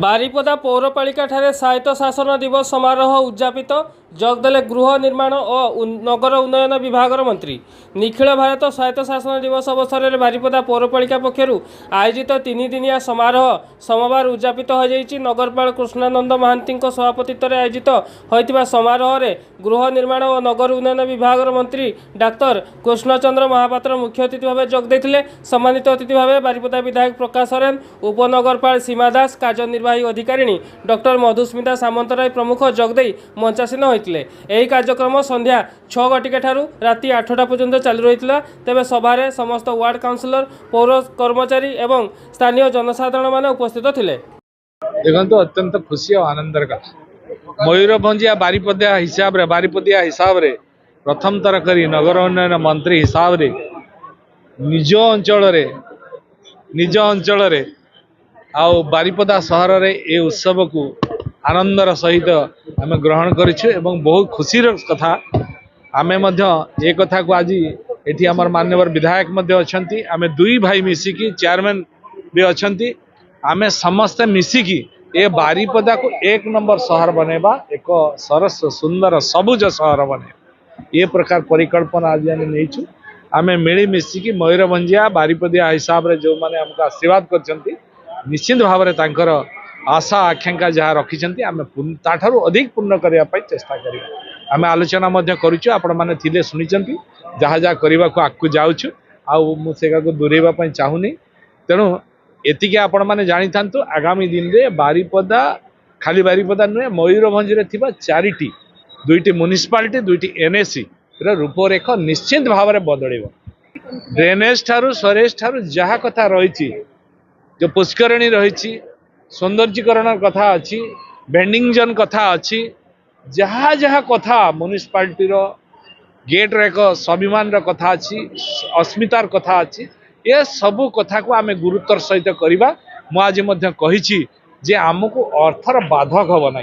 बारिपदा पौरपालिका ठारे स्वायत्त शासन दिवस समारोह उद्यापित जगदेले गृह निर्माण और नगर उन्नयन विभाग मंत्री निखिल भारत स्वायत्त शासन दिवस अवसर में बारिपदा पौरपालिका पक्षर आयोजित 3 दिनिया समारोह सोमवार उद्यापित हो जाइछि। नगरपाल कृष्णानंद महांती सभापतित्व में आयोजित होइतिबा समारोह में गृह निर्माण और नगर उन्नयन विभाग मंत्री डाक्तर कृष्णचंद्र महापात्र मुख्य अतिथि भाव जोगदेइथिले। सम्मानित अतिथि भाव बारिपदा विधायक प्रकाश सोरेन, उपनगरपाल सीमा दास, कार्यनिर्वाही अधिकारिणी डॉक्टर मधुस्मिता सामंतराय प्रमुख जोगदे मंचासीन होइतिले। एही कार्यक्रम संध्या 6 घटिका ठारू राति 8टा पर्यंत चालू रहितिला। तेबे सभारे समस्त वार्ड काउंसिलर, पौर कर्मचारी एवं स्थानीय जनसाधारण माने उपस्थित थिले। देखो अत्यंत खुशी और आनंदर कथा मयूरभंजिया बारिपदिया हिसाब रे प्रथम थर करी नगर उन्नयन मंत्री हिसाब रे निज अंचल रे आउ बारिपदा सहर रे ए उत्सव को आनंदर सहित आम ग्रहण करिछु एवं बहुत खुशीर कथा आमे मध्य ए कथा को आज एठी हमर माननीय विधायक मध्य अछंती। आमे दुई भाई मिसिकी चेयरमैन भी अछंती। आमे समस्त मिसिकी ए बारिपदा को 1 नंबर शहर बनेबा, एक सरस सुंदर सबुज शहर बने ये प्रकार परिकल्पना आज आम नहीं। आम मिली मिसिकी मयूरभंजिया बारिपदिया हिसाब रे जो माने हमको आशीर्वाद करछंती निश्चित भाव में तांकर आशा आकांक्षा जहाँ रखिछंती आम ताठारु अधिक पूर्ण करने चेष्टा करिया। आम आलोचना मध्य करूछु, आपण माने थिले सुनिछंती जहाँ जहाँ करबा को आगु जाउछु आउ मु सेगा को दूरेबा पई चाहुनी। तेणु एतिके आपण माने जानि थांतु आगामी दिन रे बारिपदा खाली बारिपदा नुहे मयूरभंज रे थिबा 4टी 2टी म्युनिसिपालिटी 2टी एनएसी रे रूपरेख निश्चित भाव में बदलिबो। ड्रेनेज ठारू सरेज ठारू जहाँ कथा रही जो पुष्करणी रही सौंदर्यीकरण कथा अच्छी बेंडिंग जोन कथा अच्छी जहाँ जहाँ कथा म्युनिसिपालिटी गेट रे एक स्वाभिमान कथा अच्छी अस्मितार कथा अच्छी ये सबू कथा को आम गुरुत्वर सहित करवा। मुझे कही जे आमको अर्थर बाधक हम ना।